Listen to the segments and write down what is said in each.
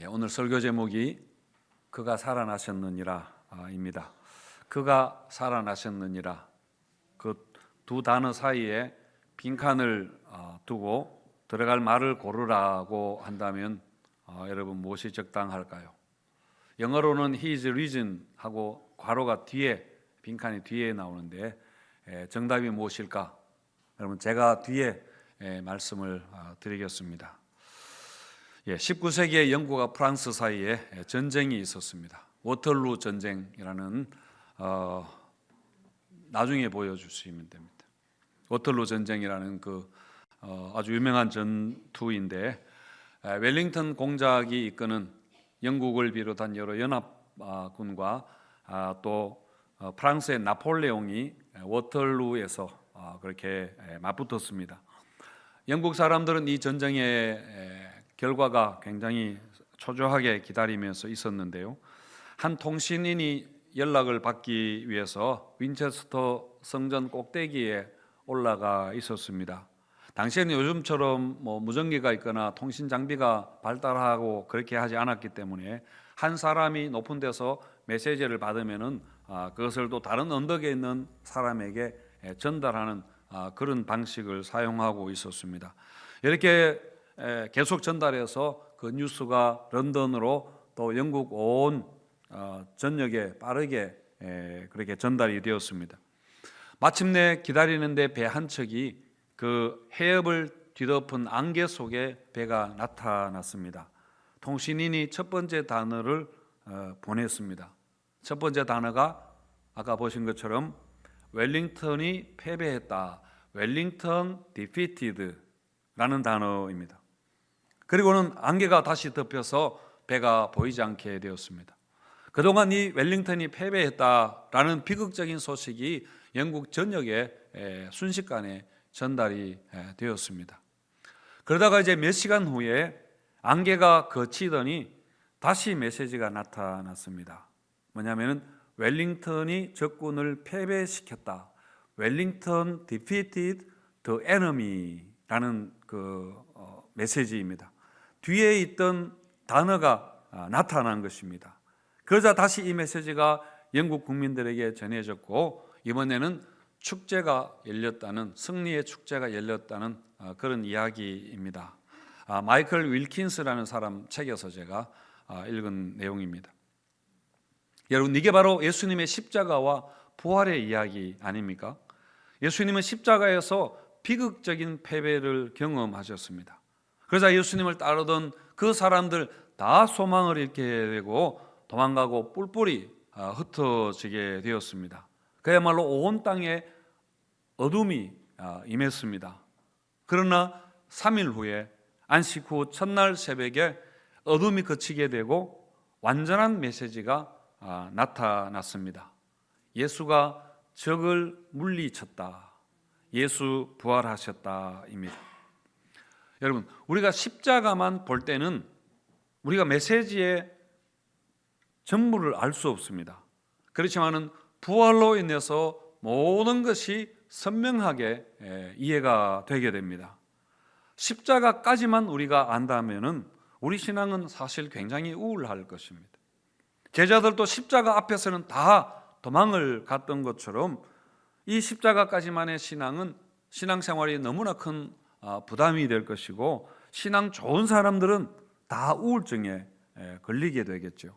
오늘 설교 제목이 그가 살아나셨느니라 입니다. 그가 살아나셨느니라, 그 두 단어 사이에 빈칸을 두고 들어갈 말을 고르라고 한다면 여러분 무엇이 적당할까요? 영어로는 He is risen 하고 괄호가 뒤에, 빈칸이 뒤에 나오는데 정답이 무엇일까? 여러분 제가 뒤에 말씀을 드리겠습니다. 19세기에 영국과 프랑스 사이에 전쟁이 있었습니다. 워털루 전쟁이라는 나중에 보여주시면 됩니다. 워털루 전쟁이라는 아주 유명한 전투인데, 웰링턴 공작이 이끄는 영국을 비롯한 여러 연합군과 또 프랑스의 나폴레옹이 워털루에서 그렇게 맞붙었습니다. 영국 사람들은 이 전쟁의 결과가 굉장히 초조하게 기다리면서 있었는데요. 한 통신인이 연락을 받기 위해서 윈체스터 성전 꼭대기에 올라가 있었습니다. 당시에는 요즘처럼 무전기가 있거나 통신 장비가 발달하고 그렇게 하지 않았기 때문에 한 사람이 높은 데서 메시지를 받으면은 그것을 또 다른 언덕에 있는 사람에게 전달하는 그런 방식을 사용하고 있었습니다. 이렇게 계속 전달해서 그 뉴스가 런던으로 또 영국 온 전역에 빠르게 그렇게 전달이 되었습니다. 마침내 기다리는데 배 한 척이 그 해협을 뒤덮은 안개 속에 배가 나타났습니다. 통신인이 첫 번째 단어를 보냈습니다. 첫 번째 단어가 아까 보신 것처럼 웰링턴이 패배했다, 웰링턴 defeated 라는 단어입니다. 그리고는 안개가 다시 덮여서 배가 보이지 않게 되었습니다. 그동안 이 웰링턴이 패배했다라는 비극적인 소식이 영국 전역에 순식간에 전달이 되었습니다. 그러다가 이제 몇 시간 후에 안개가 그치더니 다시 메시지가 나타났습니다. 뭐냐면은 웰링턴이 적군을 패배시켰다, 웰링턴 defeated the enemy라는 메시지입니다. 뒤에 있던 단어가 나타난 것입니다. 그러자 다시 이 메시지가 영국 국민들에게 전해졌고, 이번에는 축제가 열렸다는, 승리의 축제가 열렸다는 그런 이야기입니다. 마이클 윌킨스라는 사람 책에서 제가 읽은 내용입니다. 여러분, 이게 바로 예수님의 십자가와 부활의 이야기 아닙니까? 예수님은 십자가에서 비극적인 패배를 경험하셨습니다. 그러자 예수님을 따르던 그 사람들 다 소망을 잃게 되고 도망가고 뿔뿔이 흩어지게 되었습니다. 그야말로 온 땅에 어둠이 임했습니다. 그러나 3일 후에 안식 후 첫날 새벽에 어둠이 그치게 되고 완전한 메시지가 나타났습니다. 예수가 적을 물리쳤다, 예수 부활하셨다입니다. 여러분, 우리가 십자가만 볼 때는 우리가 메시지의 전부를 알 수 없습니다. 그렇지만은 부활로 인해서 모든 것이 선명하게 이해가 되게 됩니다. 십자가까지만 우리가 안다면은 우리 신앙은 사실 굉장히 우울할 것입니다. 제자들도 십자가 앞에서는 다 도망을 갔던 것처럼 이 십자가까지만의 신앙은 신앙생활이 너무나 큰 부담이 될 것이고, 신앙 좋은 사람들은 다 우울증에 걸리게 되겠죠.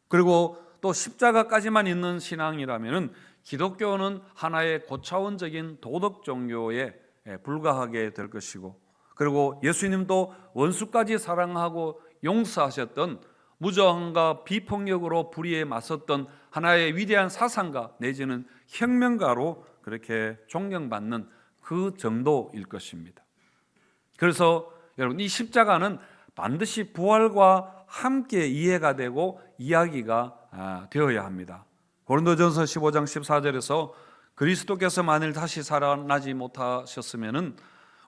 그리고 또 십자가까지만 있는 신앙이라면 기독교는 하나의 고차원적인 도덕 종교에 불과하게 될 것이고, 그리고 예수님도 원수까지 사랑하고 용서하셨던, 무저항과 비폭력으로 불의에 맞섰던 하나의 위대한 사상가 내지는 혁명가로 그렇게 존경받는 그 정도일 것입니다. 그래서 여러분, 이 십자가는 반드시 부활과 함께 이해가 되고 이야기가 되어야 합니다. 고린도전서 15장 14절에서 그리스도께서 만일 다시 살아나지 못하셨으면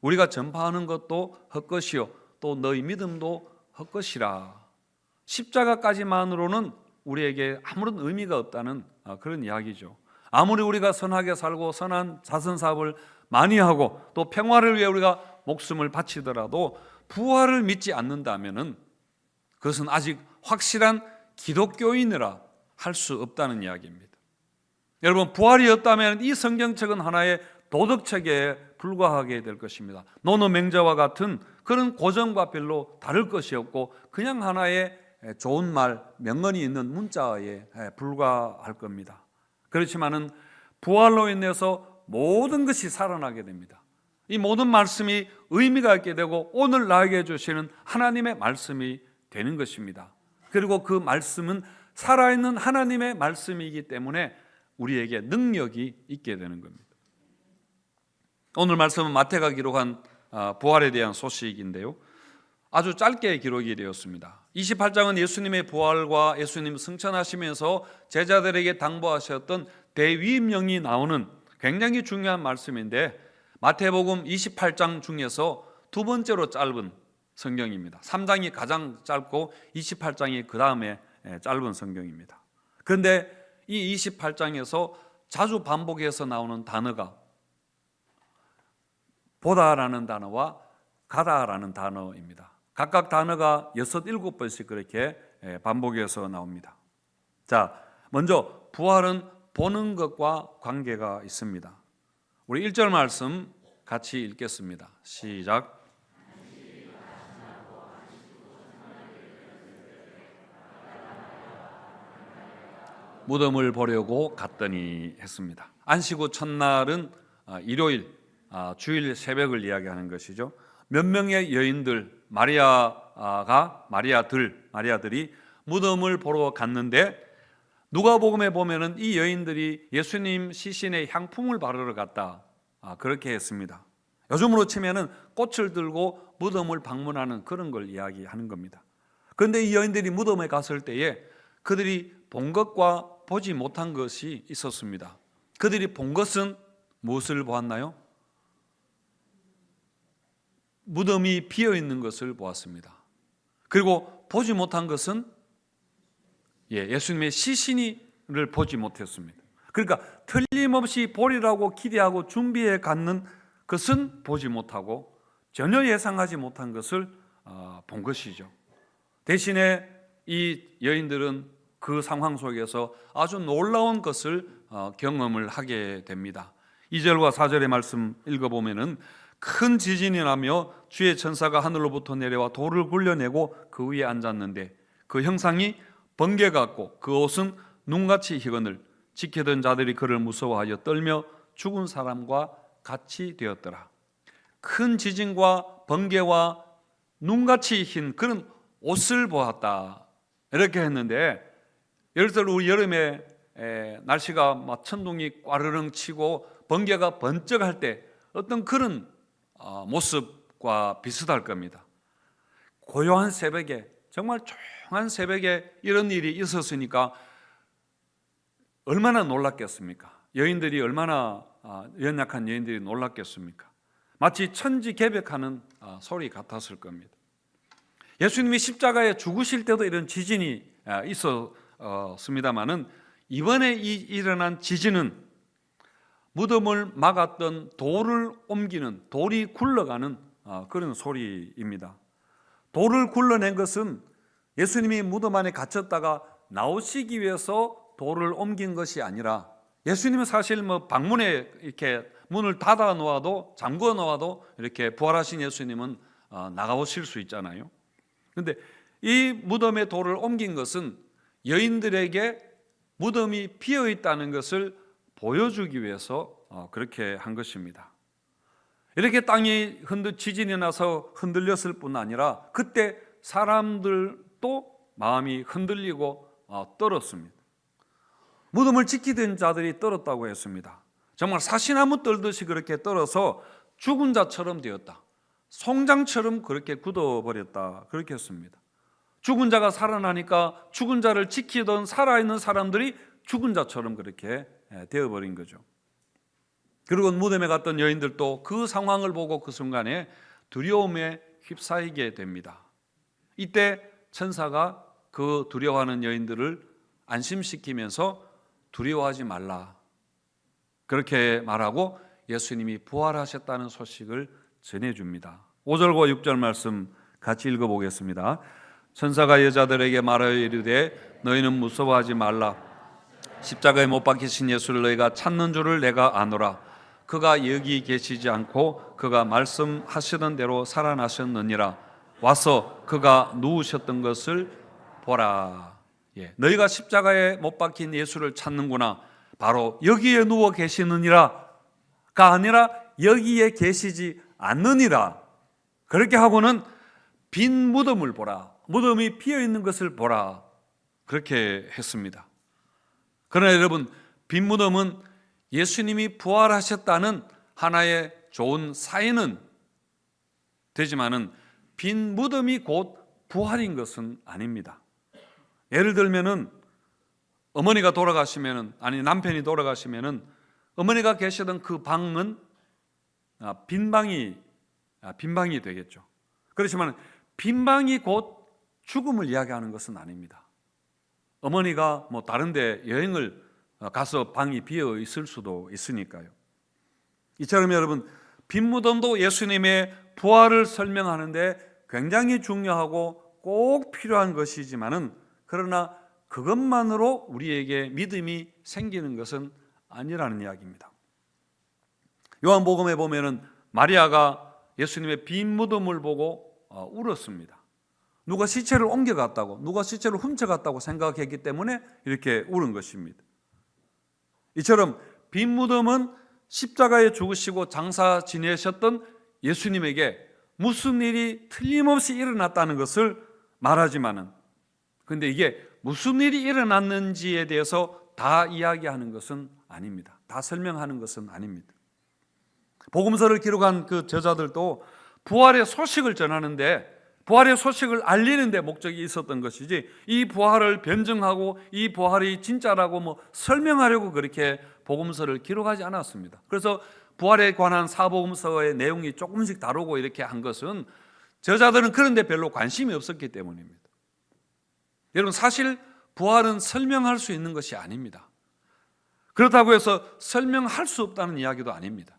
우리가 전파하는 것도 헛것이요 또 너희 믿음도 헛것이라. 십자가까지만으로는 우리에게 아무런 의미가 없다는 그런 이야기죠. 아무리 우리가 선하게 살고 선한 자선사업을 많이 하고 또 평화를 위해 우리가 목숨을 바치더라도 부활을 믿지 않는다면은 그것은 아직 확실한 기독교인이라 할 수 없다는 이야기입니다. 여러분, 부활이었다면 이 성경책은 하나의 도덕책에 불과하게 될 것입니다. 노노 맹자와 같은 그런 고전과 별로 다를 것이 없고 그냥 하나의 좋은 말, 명언이 있는 문자에 불과할 겁니다. 그렇지만은 부활로 인해서 모든 것이 살아나게 됩니다. 이 모든 말씀이 의미가 있게 되고 오늘 나에게 주시는 하나님의 말씀이 되는 것입니다. 그리고 그 말씀은 살아있는 하나님의 말씀이기 때문에 우리에게 능력이 있게 되는 겁니다. 오늘 말씀은 마태가 기록한 부활에 대한 소식인데요, 아주 짧게 기록이 되었습니다. 28장은 예수님의 부활과 예수님 승천하시면서 제자들에게 당부하셨던 대위임령이 나오는 굉장히 중요한 말씀인데, 마태복음 28장 중에서 두 번째로 짧은 성경입니다. 3장이 가장 짧고 28장이 그 다음에 짧은 성경입니다. 그런데 이 28장에서 자주 반복해서 나오는 단어가 보다라는 단어와 가다라는 단어입니다. 각각 단어가 6, 7번씩 그렇게 반복해서 나옵니다. 자, 먼저 부활은 보는 것과 관계가 있습니다. 우리 1절 말씀 같이 읽겠습니다. 시작. 무덤을 보려고 갔더니 했습니다. 안식 후 첫날은 일요일, 주일 새벽을 이야기하는 것이죠. 몇 명의 여인들, 마리아들이 무덤을 보러 갔는데, 누가복음에 보면은 이 여인들이 예수님 시신에 향품을 바르러 갔다, 그렇게 했습니다. 요즘으로 치면은 꽃을 들고 무덤을 방문하는 그런 걸 이야기하는 겁니다. 그런데 이 여인들이 무덤에 갔을 때에 그들이 본 것과 보지 못한 것이 있었습니다. 그들이 본 것은 무엇을 보았나요? 무덤이 비어 있는 것을 보았습니다. 그리고 보지 못한 것은 예수님의 시신을 보지 못했습니다. 그러니까 틀림없이 보리라고 기대하고 준비해 갔는 것은 보지 못하고 전혀 예상하지 못한 것을 본 것이죠. 대신에 이 여인들은 그 상황 속에서 아주 놀라운 것을 경험을 하게 됩니다. 2절과 4절의 말씀 읽어보면은 큰 지진이 나며 주의 천사가 하늘로부터 내려와 돌을 굴려내고 그 위에 앉았는데 그 형상이 번개 같고 그 옷은 눈같이 희건을 지키던 자들이 그를 무서워하여 떨며 죽은 사람과 같이 되었더라. 큰 지진과 번개와 눈같이 흰 그런 옷을 보았다, 이렇게 했는데, 예를 들어 우리 여름에 날씨가 막 천둥이 꽈르릉 치고 번개가 번쩍할 때 어떤 그런 모습과 비슷할 겁니다. 고요한 새벽에, 정말 조용한 새벽에 이런 일이 있었으니까 얼마나 놀랐겠습니까? 여인들이 얼마나 연약한 여인들이 놀랐겠습니까? 마치 천지개벽하는 소리 같았을 겁니다. 예수님이 십자가에 죽으실 때도 이런 지진이 있었습니다마는 이번에 일어난 지진은 무덤을 막았던 돌을 옮기는, 돌이 굴러가는 그런 소리입니다. 돌을 굴러낸 것은 예수님이 무덤 안에 갇혔다가 나오시기 위해서 돌을 옮긴 것이 아니라, 예수님은 사실 방문에 이렇게 문을 닫아 놓아도, 잠궈 놓아도 이렇게 부활하신 예수님은 나가오실 수 있잖아요. 그런데 이 무덤에 돌을 옮긴 것은 여인들에게 무덤이 비어 있다는 것을 보여주기 위해서 그렇게 한 것입니다. 이렇게 땅이 지진이 나서 흔들렸을 뿐 아니라 그때 사람들도 마음이 흔들리고 떨었습니다. 무덤을 지키던 자들이 떨었다고 했습니다. 정말 사시나무 떨듯이 그렇게 떨어서 죽은 자처럼 되었다, 송장처럼 그렇게 굳어버렸다, 그렇게 했습니다. 죽은 자가 살아나니까 죽은 자를 지키던 살아있는 사람들이 죽은 자처럼 그렇게 되어버린 거죠. 그리고 무덤에 갔던 여인들도 그 상황을 보고 그 순간에 두려움에 휩싸이게 됩니다. 이때 천사가 그 두려워하는 여인들을 안심시키면서 두려워하지 말라, 그렇게 말하고 예수님이 부활하셨다는 소식을 전해줍니다. 5절과 6절 말씀 같이 읽어보겠습니다. 천사가 여자들에게 말하여 이르되 너희는 무서워하지 말라. 십자가에 못 박히신 예수를 너희가 찾는 줄을 내가 아노라. 그가 여기 계시지 않고 그가 말씀하시던 대로 살아나셨느니라. 와서 그가 누우셨던 것을 보라. 너희가 십자가에 못 박힌 예수를 찾는구나. 바로 여기에 누워 계시느니라가 아니라 여기에 계시지 않느니라. 그렇게 하고는 빈 무덤을 보라. 무덤이 비어 있는 것을 보라. 그렇게 했습니다. 그러나 여러분, 빈 무덤은 예수님이 부활하셨다는 하나의 좋은 사인은 되지만은 빈 무덤이 곧 부활인 것은 아닙니다. 예를 들면은 어머니가 돌아가시면은, 아니 남편이 돌아가시면은 어머니가 계시던 그 방은 빈방이 되겠죠. 그렇지만 빈방이 곧 죽음을 이야기하는 것은 아닙니다. 어머니가 뭐 다른 데 여행을 가서 방이 비어 있을 수도 있으니까요. 이처럼 여러분, 빈 무덤도 예수님의 부활을 설명하는데 굉장히 중요하고 꼭 필요한 것이지만은, 그러나 그것만으로 우리에게 믿음이 생기는 것은 아니라는 이야기입니다. 요한복음에 보면은 마리아가 예수님의 빈 무덤을 보고 울었습니다. 누가 시체를 옮겨갔다고, 누가 시체를 훔쳐갔다고 생각했기 때문에 이렇게 울은 것입니다. 이처럼 빈 무덤은 십자가에 죽으시고 장사 지내셨던 예수님에게 무슨 일이 틀림없이 일어났다는 것을 말하지만은, 그런데 이게 무슨 일이 일어났는지에 대해서 다 이야기하는 것은 아닙니다. 다 설명하는 것은 아닙니다. 복음서를 기록한 그 저자들도 부활의 소식을 전하는데, 부활의 소식을 알리는 데 목적이 있었던 것이지, 이 부활을 변증하고 이 부활이 진짜라고 뭐 설명하려고 그렇게 복음서를 기록하지 않았습니다. 그래서 부활에 관한 사복음서의 내용이 조금씩 다루고 이렇게 한 것은 저자들은 그런 데 별로 관심이 없었기 때문입니다. 여러분, 사실 부활은 설명할 수 있는 것이 아닙니다. 그렇다고 해서 설명할 수 없다는 이야기도 아닙니다.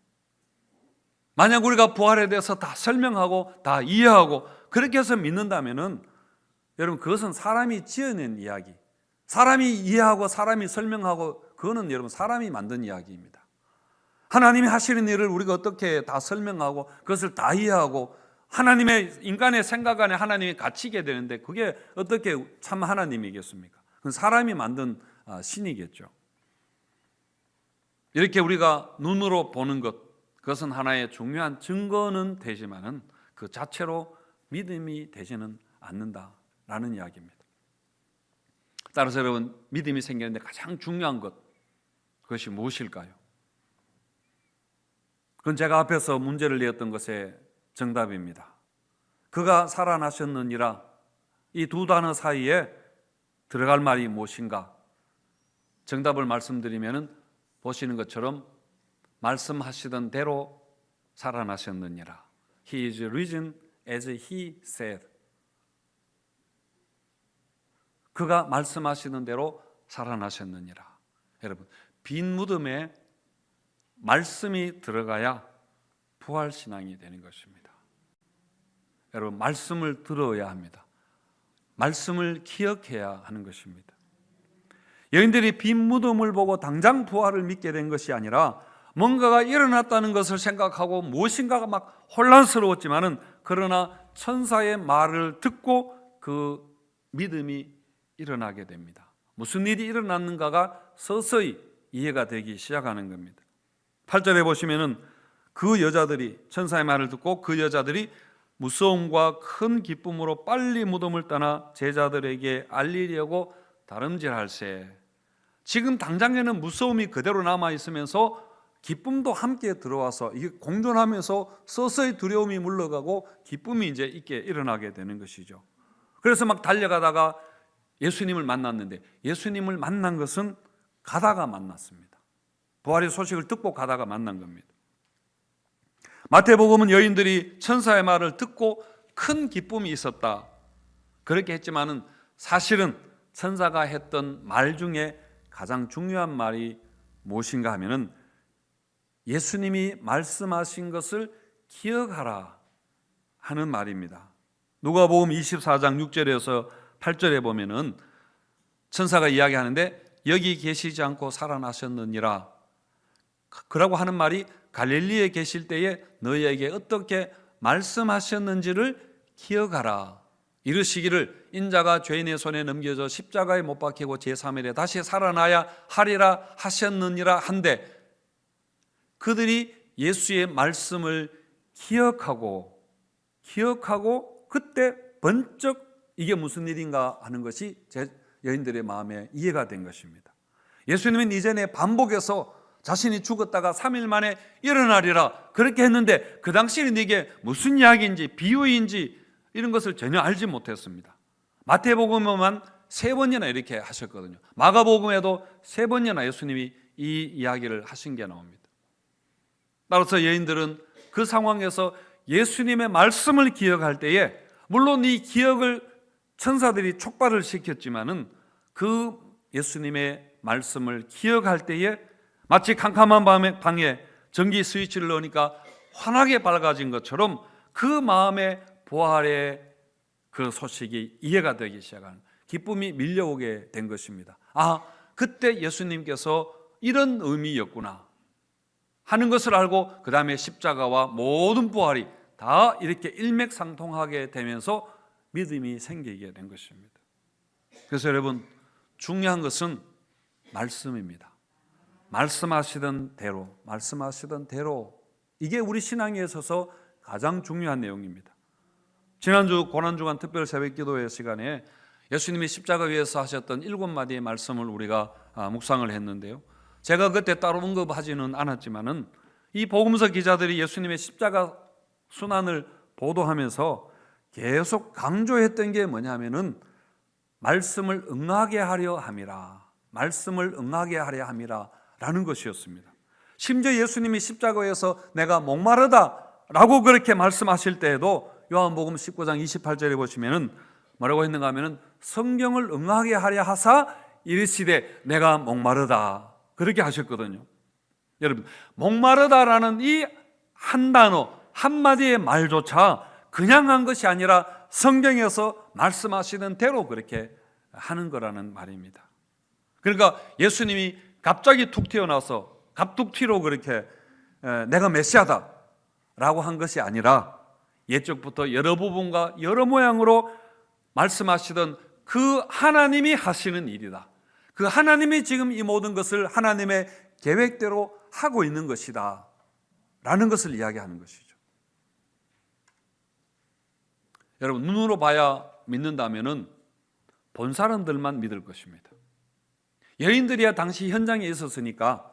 만약 우리가 부활에 대해서 다 설명하고 다 이해하고 그렇게 해서 믿는다면은, 여러분, 그것은 사람이 지어낸 이야기, 사람이 이해하고 사람이 설명하고, 그거는 여러분 사람이 만든 이야기입니다. 하나님이 하시는 일을 우리가 어떻게 다 설명하고 그것을 다 이해하고 하나님의, 인간의 생각 안에 하나님이 갇히게 되는데, 그게 어떻게 참 하나님이겠습니까? 그건 사람이 만든 신이겠죠. 이렇게 우리가 눈으로 보는 것, 그것은 하나의 중요한 증거는 되지만은 그 자체로 믿음이 되지는 않는다라는 이야기입니다. 따라서 여러분, 믿음이 생기는데 가장 중요한 것, 그것이 무엇일까요? 그건 제가 앞에서 문제를 내었던 것의 정답입니다. 그가 살아나셨느니라, 이 두 단어 사이에 들어갈 말이 무엇인가? 정답을 말씀드리면은 보시는 것처럼 말씀하시던 대로 살아나셨느니라. He is risen as he said. 그가 말씀하시는 대로 살아나셨느니라. 여러분, 빈 무덤에 말씀이 들어가야 부활신앙이 되는 것입니다. 여러분, 말씀을 들어야 합니다. 말씀을 기억해야 하는 것입니다. 여인들이 빈 무덤을 보고 당장 부활을 믿게 된 것이 아니라 뭔가가 일어났다는 것을 생각하고 무엇인가가 막 혼란스러웠지만은, 그러나 천사의 말을 듣고 그 믿음이 일어나게 됩니다. 무슨 일이 일어났는가가 서서히 이해가 되기 시작하는 겁니다. 8절에 보시면은 그 여자들이, 천사의 말을 듣고 그 여자들이 무서움과 큰 기쁨으로 빨리 무덤을 떠나 제자들에게 알리려고 다름질할세. 지금 당장에는 무서움이 그대로 남아 있으면서 기쁨도 함께 들어와서 이게 공존하면서 서서히 두려움이 물러가고 기쁨이 이제 있게 일어나게 되는 것이죠. 그래서 막 달려가다가 예수님을 만났는데, 예수님을 만난 것은 가다가 만났습니다. 부활의 소식을 듣고 가다가 만난 겁니다. 마태복음은 여인들이 천사의 말을 듣고 큰 기쁨이 있었다, 그렇게 했지만은 사실은 천사가 했던 말 중에 가장 중요한 말이 무엇인가 하면은 예수님이 말씀하신 것을 기억하라 하는 말입니다. 누가복음 24장 6절에서 8절에 보면은 천사가 이야기하는데 여기 계시지 않고 살아나셨느니라. 그라고 하는 말이 갈릴리에 계실 때에 너희에게 어떻게 말씀하셨는지를 기억하라. 이르시기를 인자가 죄인의 손에 넘겨져 십자가에 못 박히고 제3일에 다시 살아나야 하리라 하셨느니라 한데, 그들이 예수의 말씀을 기억하고 그때 번쩍 이게 무슨 일인가 하는 것이 여인들의 마음에 이해가 된 것입니다. 예수님은 이전에 반복해서 자신이 죽었다가 3일 만에 일어나리라 그렇게 했는데 그 당시에는 이게 무슨 이야기인지 비유인지 이런 것을 전혀 알지 못했습니다. 마태복음에만 3번이나 이렇게 하셨거든요. 마가복음에도 3번이나 예수님이 이 이야기를 하신 게 나옵니다. 따라서 여인들은 그 상황에서 예수님의 말씀을 기억할 때에 물론 이 기억을 천사들이 촉발을 시켰지만은 그 예수님의 말씀을 기억할 때에 마치 캄캄한 방에 전기 스위치를 넣으니까 환하게 밝아진 것처럼 그 마음에 부활의 그 소식이 이해가 되기 시작하는 기쁨이 밀려오게 된 것입니다. 아, 그때 예수님께서 이런 의미였구나 하는 것을 알고 그 다음에 십자가와 모든 부활이 다 이렇게 일맥상통하게 되면서 믿음이 생기게 된 것입니다. 그래서 여러분, 중요한 것은 말씀입니다. 말씀하시던 대로 이게 우리 신앙에 있어서 가장 중요한 내용입니다. 지난주 고난주간 특별 새벽기도회 시간에 예수님이 십자가 위에서 하셨던 7마디의 말씀을 우리가 묵상을 했는데요. 제가 그때 따로 언급하지는 않았지만은 이 복음서 기자들이 예수님의 십자가 순환을 보도하면서 계속 강조했던 게 뭐냐면은 말씀을 응하게 하려 함이라. 말씀을 응하게 하려 함이라 라는 것이었습니다. 심지어 예수님이 십자가에서 내가 목마르다 라고 그렇게 말씀하실 때에도 요한복음 19장 28절에 보시면은 뭐라고 했는가 하면은 성경을 응하게 하려 하사 이르시되 내가 목마르다 그렇게 하셨거든요. 여러분, 목마르다라는 이 한 단어 한마디의 말조차 그냥 한 것이 아니라 성경에서 말씀하시는 대로 그렇게 하는 거라는 말입니다. 그러니까 예수님이 갑자기 툭 튀어나와서 갑툭튀로 그렇게 내가 메시아다 라고 한 것이 아니라 옛적부터 여러 부분과 여러 모양으로 말씀하시던 그 하나님이 하시는 일이다. 그 하나님이 지금 이 모든 것을 하나님의 계획대로 하고 있는 것이다 라는 것을 이야기하는 것이죠. 여러분, 눈으로 봐야 믿는다면은 본 사람들만 믿을 것입니다. 여인들이야 당시 현장에 있었으니까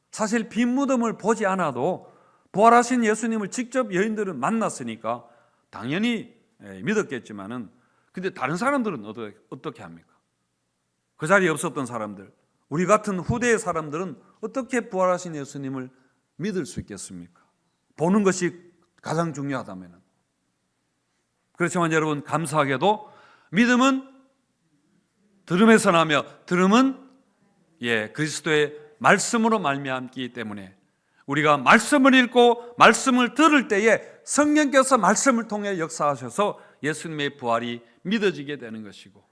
사실 빈 무덤을 보지 않아도 부활하신 예수님을 직접 여인들은 만났으니까 당연히 믿었겠지만은 근데 다른 사람들은 어떻게 합니까? 그 자리에 없었던 사람들, 우리 같은 후대의 사람들은 어떻게 부활하신 예수님을 믿을 수 있겠습니까? 보는 것이 가장 중요하다면. 그렇지만 여러분, 감사하게도 믿음은 들음에서 나며 들음은 그리스도의 말씀으로 말미암기 때문에 우리가 말씀을 읽고 말씀을 들을 때에 성령께서 말씀을 통해 역사하셔서 예수님의 부활이 믿어지게 되는 것이고,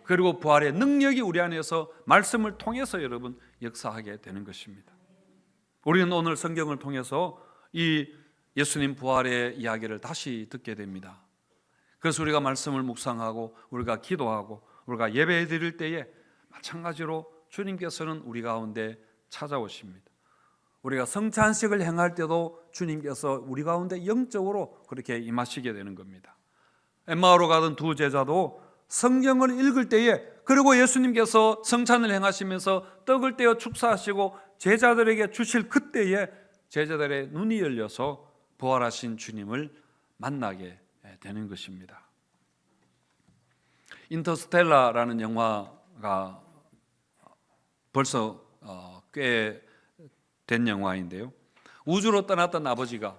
그리고 부활의 능력이 우리 안에서 말씀을 통해서 여러분 역사하게 되는 것입니다. 우리는 오늘 성경을 통해서 이 예수님 부활의 이야기를 다시 듣게 됩니다. 그래서 우리가 말씀을 묵상하고 우리가 기도하고 우리가 예배 드릴 때에 마찬가지로 주님께서는 우리 가운데 찾아오십니다. 우리가 성찬식을 행할 때도 주님께서 우리 가운데 영적으로 그렇게 임하시게 되는 겁니다. 엠마오로 가던 두 제자도 성경을 읽을 때에, 그리고 예수님께서 성찬을 행하시면서 떡을 떼어 축사하시고 제자들에게 주실 그때에 제자들의 눈이 열려서 부활하신 주님을 만나게 되는 것입니다. 인터스텔라라는 영화가 벌써 꽤 된 영화인데요, 우주로 떠났던 아버지가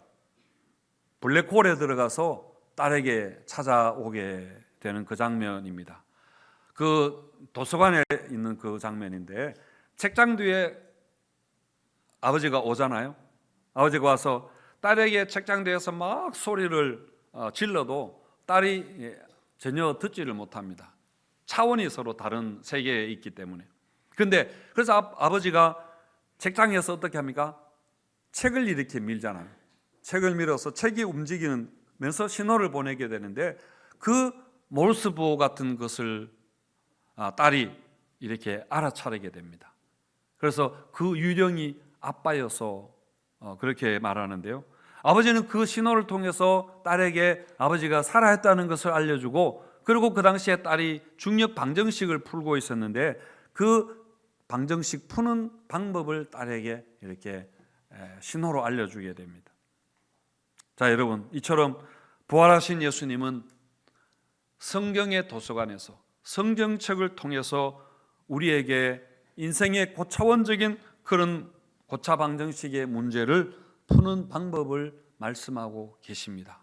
블랙홀에 들어가서 딸에게 찾아오게 되는 그 장면입니다. 그 도서관에 있는 그 장면인데, 책장 뒤에 아버지가 오잖아요. 아버지가 와서 딸에게 책장 뒤에서 막 소리를 질러도 딸이 전혀 듣지를 못합니다. 차원이 서로 다른 세계에 있기 때문에. 그런데 그래서 아버지가 책장에서 어떻게 합니까? 책을 이렇게 밀잖아요. 책을 밀어서 책이 움직이면서 신호를 보내게 되는데 그 몰스보 같은 것을 딸이 이렇게 알아차리게 됩니다. 그래서 그 유령이 아빠여서 그렇게 말하는데요. 아버지는 그 신호를 통해서 딸에게 아버지가 살아있다는 것을 알려주고, 그리고 그 당시에 딸이 중력 방정식을 풀고 있었는데 그 방정식 푸는 방법을 딸에게 이렇게 신호로 알려주게 됩니다. 자, 여러분, 이처럼 부활하신 예수님은 성경의 도서관에서 성경책을 통해서 우리에게 인생의 고차원적인 그런 고차 방정식의 문제를 푸는 방법을 말씀하고 계십니다.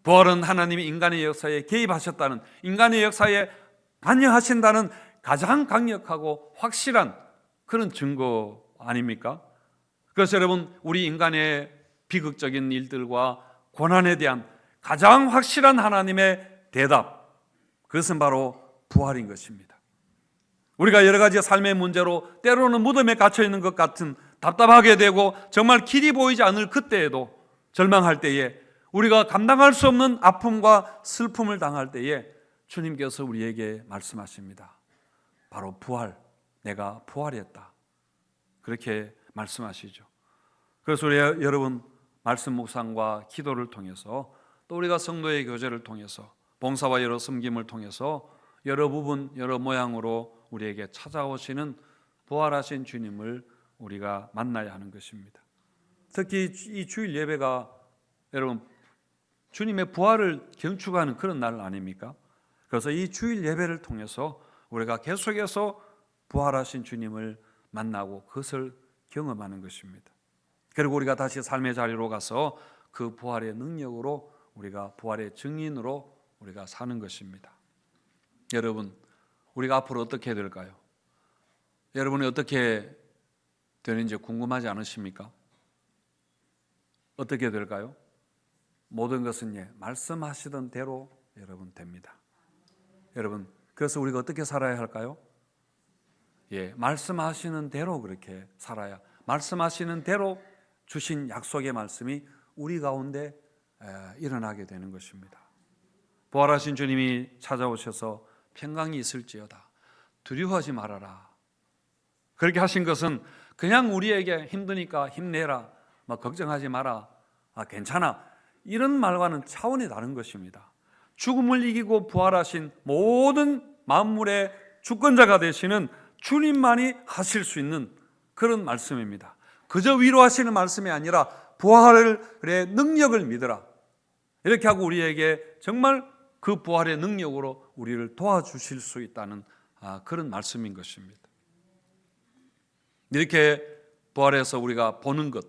부활은 하나님이 인간의 역사에 개입하셨다는, 인간의 역사에 관여하신다는 가장 강력하고 확실한 그런 증거 아닙니까? 그래서 여러분, 우리 인간의 비극적인 일들과 고난에 대한 가장 확실한 하나님의 대답, 그것은 바로 부활인 것입니다. 우리가 여러 가지 삶의 문제로 때로는 무덤에 갇혀 있는 것 같은, 답답하게 되고 정말 길이 보이지 않을 그때에도, 절망할 때에, 우리가 감당할 수 없는 아픔과 슬픔을 당할 때에 주님께서 우리에게 말씀하십니다. 바로 부활, 내가 부활했다, 그렇게 말씀하시죠. 그래서 우리 여러분, 말씀 묵상과 기도를 통해서, 또 우리가 성도의 교제를 통해서, 봉사와 여러 섬김을 통해서 여러 부분 여러 모양으로 우리에게 찾아오시는 부활하신 주님을 우리가 만나야 하는 것입니다. 특히 이 주일 예배가 여러분 주님의 부활을 경축하는 그런 날 아닙니까? 그래서 이 주일 예배를 통해서 우리가 계속해서 부활하신 주님을 만나고 그것을 경험하는 것입니다. 그리고 우리가 다시 삶의 자리로 가서 그 부활의 능력으로 우리가 부활의 증인으로 우리가 사는 것입니다. 여러분, 우리가 앞으로 어떻게 될까요? 여러분이 어떻게 되는지 궁금하지 않으십니까? 어떻게 될까요? 모든 것은 말씀하시던 대로 여러분 됩니다. 여러분, 그래서 우리가 어떻게 살아야 할까요? 말씀하시는 대로 그렇게 살아야, 말씀하시는 대로 주신 약속의 말씀이 우리 가운데 일어나게 되는 것입니다. 부활하신 주님이 찾아오셔서 평강이 있을지어다, 두려워하지 말아라, 그렇게 하신 것은 그냥 우리에게 힘드니까 힘내라, 걱정하지 마라, 괜찮아, 이런 말과는 차원이 다른 것입니다. 죽음을 이기고 부활하신 모든 만물의 주권자가 되시는 주님만이 하실 수 있는 그런 말씀입니다. 그저 위로하시는 말씀이 아니라 부활의 능력을 믿으라, 이렇게 하고 우리에게 정말 그 부활의 능력으로 우리를 도와주실 수 있다는 그런 말씀인 것입니다. 이렇게 부활해서 우리가 보는 것,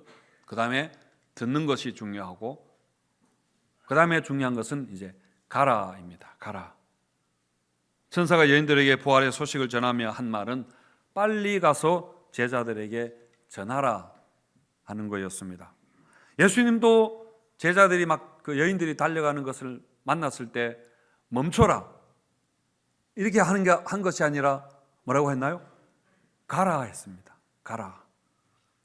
그 다음에 듣는 것이 중요하고, 그 다음에 중요한 것은 이제 가라입니다. 가라. 천사가 여인들에게 부활의 소식을 전하며 한 말은 빨리 가서 제자들에게 전하라 하는 거였습니다. 예수님도 제자들이 그 여인들이 달려가는 것을 만났을 때 멈춰라, 이렇게 한 것이 아니라 뭐라고 했나요? 가라 했습니다. 가라.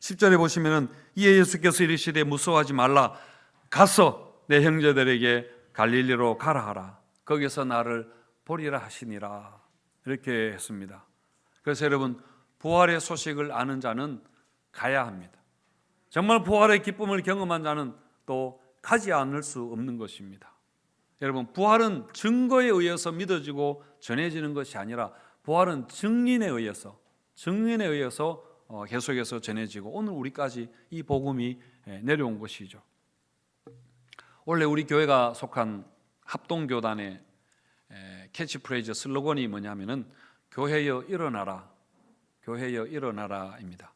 10절에 보시면은 이에 예수께서 이르시되 무서워하지 말라, 가서 내 형제들에게 갈릴리로 가라 하라, 거기서 나를 보리라 하시니라, 이렇게 했습니다. 그래서 여러분, 부활의 소식을 아는 자는 가야 합니다. 정말 부활의 기쁨을 경험한 자는 또 가지 않을 수 없는 것입니다. 여러분, 부활은 증거에 의해서 믿어지고 전해지는 것이 아니라 부활은 증인에 의해서 계속해서 전해지고 오늘 우리까지 이 복음이 내려온 것이죠. 원래 우리 교회가 속한 합동교단의 캐치프레이즈 슬로건이 뭐냐면은 교회여 일어나라, 교회여 일어나라입니다.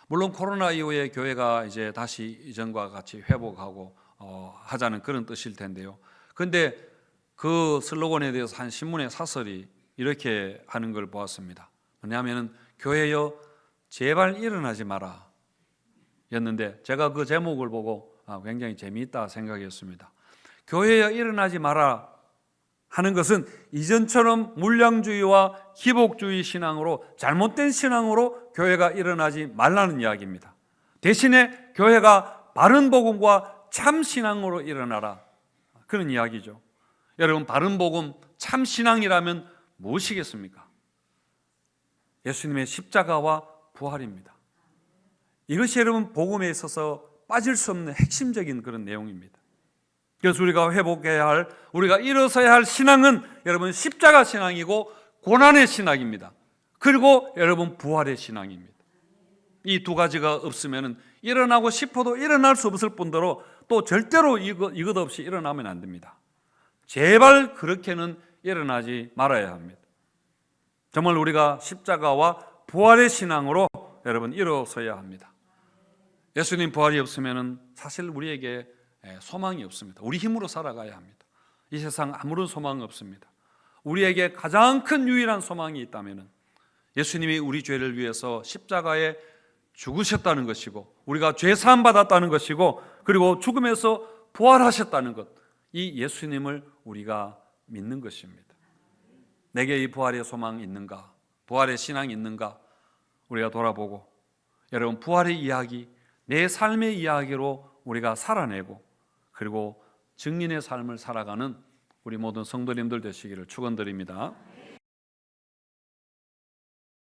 물론 코로나 이후에 교회가 이제 다시 이전과 같이 회복하고 하자는 그런 뜻일 텐데요. 그런데 그 슬로건에 대해서 한 신문의 사설이 이렇게 하는 걸 보았습니다. 뭐냐면은 교회여 제발 일어나지 마라 였는데, 제가 그 제목을 보고 굉장히 재미있다 생각했습니다. 교회여 일어나지 마라 하는 것은 이전처럼 물량주의와 기복주의 신앙으로, 잘못된 신앙으로 교회가 일어나지 말라는 이야기입니다. 대신에 교회가 바른 복음과 참 신앙으로 일어나라, 그런 이야기죠. 여러분, 바른 복음, 참 신앙이라면 무엇이겠습니까? 예수님의 십자가와 부활입니다. 이것이 여러분 복음에 있어서 빠질 수 없는 핵심적인 그런 내용입니다. 그래서 우리가 회복해야 할, 우리가 일어서야 할 신앙은 여러분 십자가 신앙이고 고난의 신앙입니다. 그리고 여러분 부활의 신앙입니다. 이 두 가지가 없으면 일어나고 싶어도 일어날 수 없을 뿐더러 또 절대로 이것 없이 일어나면 안 됩니다. 제발 그렇게는 일어나지 말아야 합니다. 정말 우리가 십자가와 부활의 신앙으로 여러분 일어서야 합니다. 예수님 부활이 없으면 사실 우리에게 소망이 없습니다. 우리 힘으로 살아가야 합니다. 이 세상 아무런 소망이 없습니다. 우리에게 가장 큰 유일한 소망이 있다면 예수님이 우리 죄를 위해서 십자가에 죽으셨다는 것이고, 우리가 죄 사함 받았다는 것이고, 그리고 죽음에서 부활하셨다는 것, 이 예수님을 우리가 믿는 것입니다. 내게 이 부활의 소망이 있는가, 부활의 신앙이 있는가, 우리가 돌아보고 여러분 부활의 이야기, 내 삶의 이야기로 우리가 살아내고, 그리고 증인의 삶을 살아가는 우리 모든 성도님들 되시기를 축원드립니다.